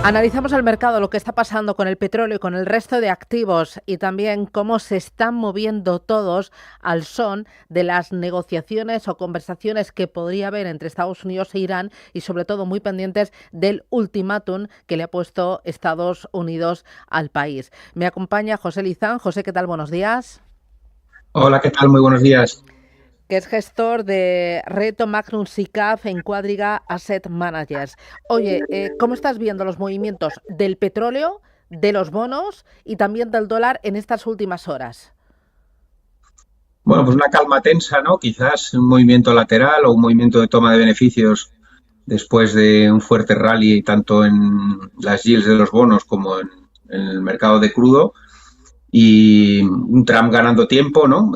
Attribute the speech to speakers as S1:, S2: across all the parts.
S1: Analizamos el mercado, lo que está pasando con el petróleo y con el resto de activos y también cómo se están moviendo todos al son de las negociaciones o conversaciones que podría haber entre Estados Unidos e Irán y sobre todo muy pendientes del ultimátum que le ha puesto Estados Unidos al país. Me acompaña José Lizán. José, ¿qué tal? Buenos días.
S2: Hola, ¿qué tal? Muy buenos días.
S1: Que es gestor de Reto Magnum SICAV en Quadriga Asset Managers. Oye, ¿cómo estás viendo los movimientos del petróleo, de los bonos y también del dólar en estas últimas horas?
S2: Bueno, pues una calma tensa, ¿no? Quizás un movimiento lateral o un movimiento de toma de beneficios después de un fuerte rally tanto en las yields de los bonos como en el mercado de crudo y un Trump ganando tiempo, ¿no?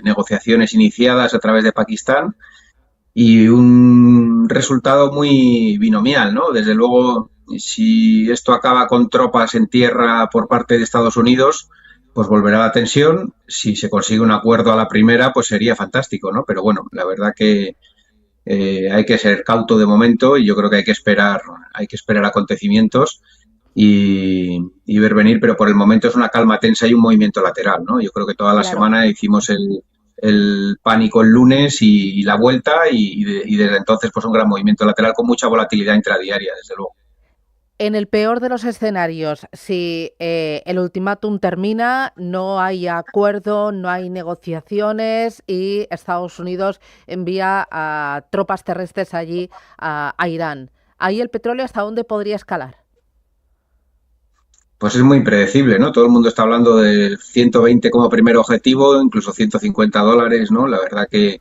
S2: Negociaciones iniciadas a través de Pakistán y un resultado muy binomial, ¿no? Desde luego, si esto acaba con tropas en tierra por parte de Estados Unidos, pues volverá la tensión. Si se consigue un acuerdo a la primera, pues sería fantástico, ¿no? Pero bueno, la verdad que hay que ser cauto de momento y yo creo que hay que esperar acontecimientos y ver venir, pero por el momento es una calma tensa y un movimiento lateral, ¿no? Yo creo que toda la
S1: Claro.
S2: semana hicimos el pánico el lunes y la vuelta y desde entonces pues un gran movimiento lateral con mucha volatilidad intradiaria, desde luego.
S1: En el peor de los escenarios, si el ultimátum termina, no hay acuerdo, no hay negociaciones y Estados Unidos envía a tropas terrestres allí a Irán. ¿Ahí el petróleo hasta dónde podría escalar?
S2: Pues es muy impredecible, ¿no? Todo el mundo está hablando de 120 como primer objetivo, incluso $150, ¿no? La verdad que,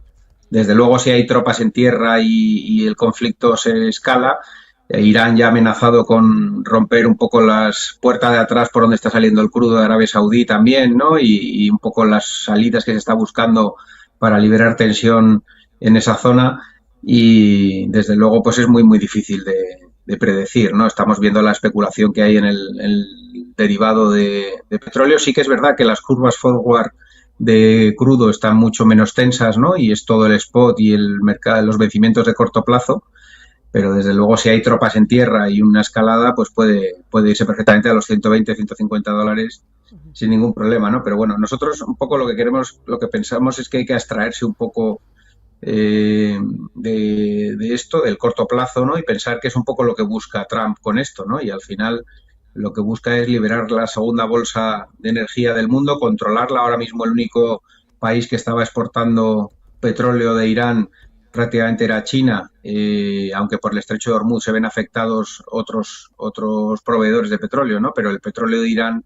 S2: desde luego, si hay tropas en tierra y el conflicto se escala, Irán ya ha amenazado con romper un poco las puertas de atrás por donde está saliendo el crudo de Arabia Saudí también, ¿no? Y un poco las salidas que se está buscando para liberar tensión en esa zona. Y desde luego, pues es muy difícil de predecir, ¿no? Estamos viendo la especulación que hay en el derivado de petróleo. Sí que es verdad que las curvas forward de crudo están mucho menos tensas, ¿no? Y es todo el spot y el mercado, los vencimientos de corto plazo, pero desde luego si hay tropas en tierra y una escalada, pues puede irse perfectamente a los 120, $150 sin ningún problema, ¿no? Pero bueno, nosotros un poco lo que queremos, lo que pensamos es que hay que abstraerse un poco de esto, del corto plazo, ¿no? Y pensar que es un poco lo que busca Trump con esto, ¿no? Y al final lo que busca es liberar la segunda bolsa de energía del mundo, controlarla. Ahora mismo el único país que estaba exportando petróleo de Irán prácticamente era China, aunque por el estrecho de Hormuz se ven afectados otros proveedores de petróleo, ¿no? Pero el petróleo de Irán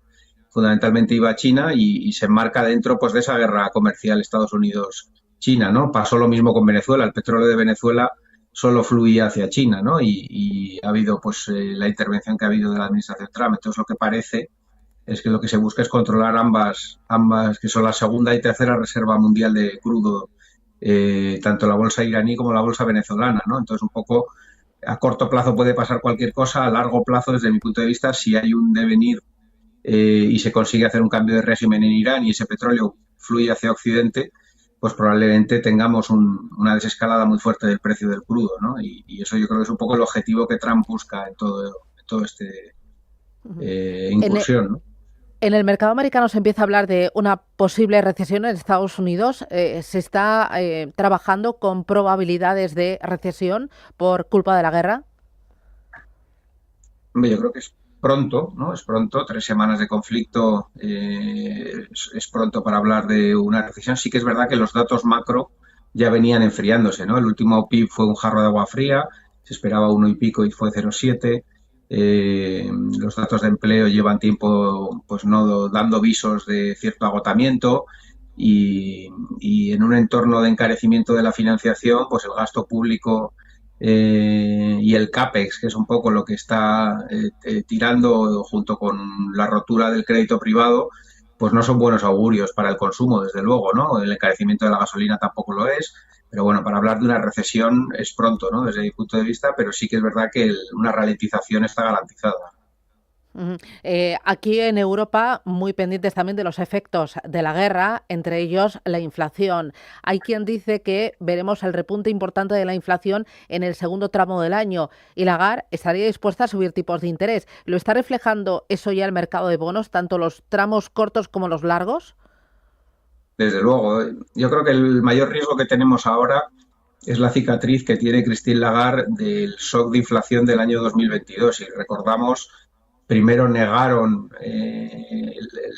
S2: fundamentalmente iba a China y se enmarca dentro pues de esa guerra comercial Estados Unidos-China, ¿no? Pasó lo mismo con Venezuela, el petróleo de Venezuela solo fluía hacia China, ¿no? Y ha habido pues la intervención que ha habido de la administración Trump. Entonces lo que parece es que lo que se busca es controlar ambas que son la segunda y tercera reserva mundial de crudo, tanto la bolsa iraní como la bolsa venezolana, ¿no? Entonces un poco a corto plazo puede pasar cualquier cosa, a largo plazo, desde mi punto de vista, si hay un devenir y se consigue hacer un cambio de régimen en Irán y ese petróleo fluye hacia Occidente, pues probablemente tengamos una desescalada muy fuerte del precio del crudo, ¿no? Y eso yo creo que es un poco el objetivo que Trump busca en todo este
S1: Ujú. En, e-
S2: incursión, ¿no?
S1: en el mercado americano se empieza a hablar de una posible recesión en Estados Unidos. ¿Se está trabajando con probabilidades de recesión por culpa de la guerra?
S2: Hombre, yo creo que es pronto, ¿no? Es pronto, 3 semanas de conflicto es pronto para hablar de una recesión. Sí que es verdad que los datos macro ya venían enfriándose, ¿no? El último PIB fue un jarro de agua fría, se esperaba uno y pico y fue 0,7. Los datos de empleo llevan tiempo, pues no dando visos de cierto agotamiento y en un entorno de encarecimiento de la financiación, pues el gasto público y el CAPEX, que es un poco lo que está tirando junto con la rotura del crédito privado, pues no son buenos augurios para el consumo, desde luego, ¿no? El encarecimiento de la gasolina tampoco lo es, pero bueno, para hablar de una recesión es pronto, ¿no? Desde mi punto de vista, pero sí que es verdad que una ralentización está garantizada.
S1: Ujú. Aquí en Europa, muy pendientes también de los efectos de la guerra, entre ellos la inflación. Hay quien dice que veremos el repunte importante de la inflación en el segundo tramo del año y Lagarde estaría dispuesta a subir tipos de interés. ¿Lo está reflejando eso ya el mercado de bonos, tanto los tramos cortos como los largos?
S2: Desde luego, yo creo que el mayor riesgo que tenemos ahora es la cicatriz que tiene Christine Lagarde del shock de inflación del año 2022. Y recordamos, primero negaron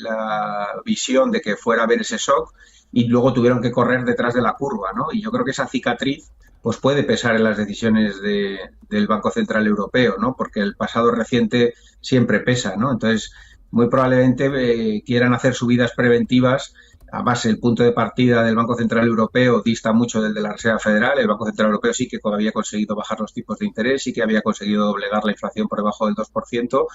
S2: la visión de que fuera a haber ese shock y luego tuvieron que correr detrás de la curva, ¿no? Y yo creo que esa cicatriz pues puede pesar en las decisiones del Banco Central Europeo, ¿no? Porque el pasado reciente siempre pesa, ¿no? Entonces, muy probablemente quieran hacer subidas preventivas. Además, el punto de partida del Banco Central Europeo dista mucho del de la Reserva Federal. El Banco Central Europeo sí que había conseguido bajar los tipos de interés, sí que había conseguido doblegar la inflación por debajo del 2%,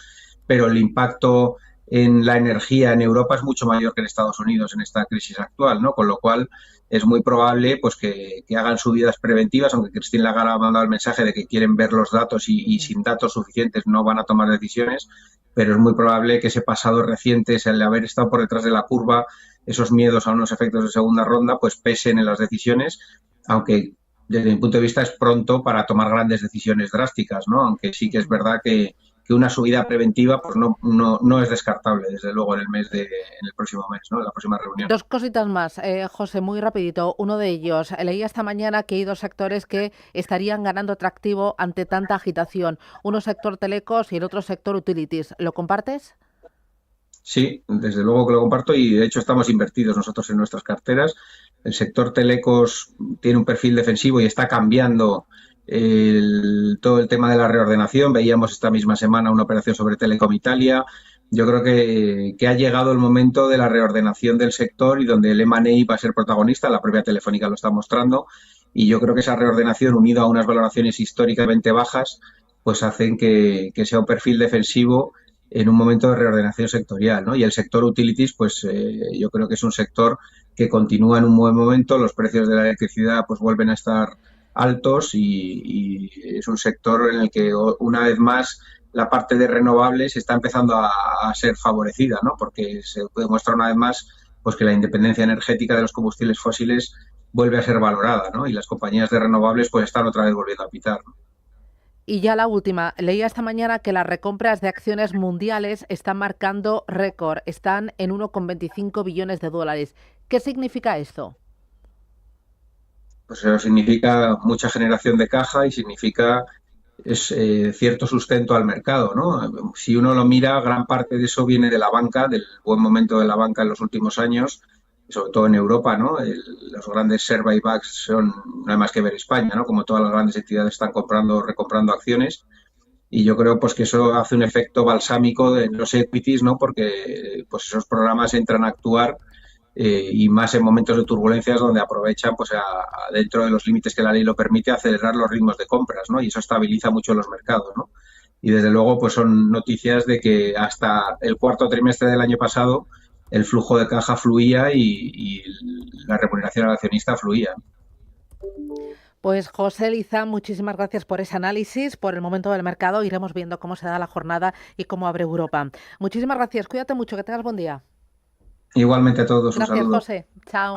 S2: pero el impacto en la energía en Europa es mucho mayor que en Estados Unidos en esta crisis actual, ¿no? Con lo cual es muy probable pues que hagan subidas preventivas, aunque Christine Lagarde ha mandado el mensaje de que quieren ver los datos y sin datos suficientes no van a tomar decisiones, pero es muy probable que ese pasado reciente, el haber estado por detrás de la curva, esos miedos a unos efectos de segunda ronda, pues pesen en las decisiones, aunque desde mi punto de vista es pronto para tomar grandes decisiones drásticas, ¿no? Aunque sí que es verdad que una subida preventiva pues no es descartable, desde luego, en el próximo mes, ¿no? En la próxima reunión.
S1: Dos cositas más, José, muy rapidito. Uno de ellos, leía esta mañana que hay dos sectores que estarían ganando atractivo ante tanta agitación. Uno sector telecos y el otro sector utilities. ¿Lo compartes?
S2: Sí, desde luego que lo comparto y de hecho estamos invertidos nosotros en nuestras carteras. El sector telecos tiene un perfil defensivo y está cambiando todo el tema de la reordenación. Veíamos esta misma semana una operación sobre Telecom Italia. Yo creo que ha llegado el momento de la reordenación del sector y donde el M&A va a ser protagonista. La propia Telefónica lo está mostrando y yo creo que esa reordenación unida a unas valoraciones históricamente bajas pues hacen que sea un perfil defensivo en un momento de reordenación sectorial, ¿no? Y el sector utilities, pues yo creo que es un sector que continúa en un buen momento, los precios de la electricidad pues vuelven a estar altos y es un sector en el que una vez más la parte de renovables está empezando a ser favorecida, ¿no? Porque se demuestra una vez más pues que la independencia energética de los combustibles fósiles vuelve a ser valorada, ¿no? Y las compañías de renovables pues están otra vez volviendo a pitar, ¿no?
S1: Y ya la última, leía esta mañana que las recompras de acciones mundiales están marcando récord, están en 1,25 billones de dólares. ¿Qué significa esto?
S2: Pues eso significa mucha generación de caja y significa cierto sustento al mercado, ¿no? Si uno lo mira, gran parte de eso viene de la banca, del buen momento de la banca en los últimos años, sobre todo en Europa, ¿no? Los grandes share buybacks son, no hay más que ver España, ¿no? Como todas las grandes entidades están comprando, recomprando acciones. Y yo creo pues que eso hace un efecto balsámico en los equities, ¿no? Porque pues esos programas entran a actuar y más en momentos de turbulencias donde aprovechan, pues dentro de los límites que la ley lo permite, acelerar los ritmos de compras, ¿no? Y eso estabiliza mucho los mercados, ¿no? Y desde luego, pues son noticias de que hasta el cuarto trimestre del año pasado el flujo de caja fluía y la remuneración al accionista fluía.
S1: Pues José Liza, muchísimas gracias por ese análisis, por el momento del mercado. Iremos viendo cómo se da la jornada y cómo abre Europa. Muchísimas gracias, cuídate mucho, que tengas buen día.
S2: Igualmente a todos, un
S1: Gracias,
S2: saludo.
S1: José. Chao.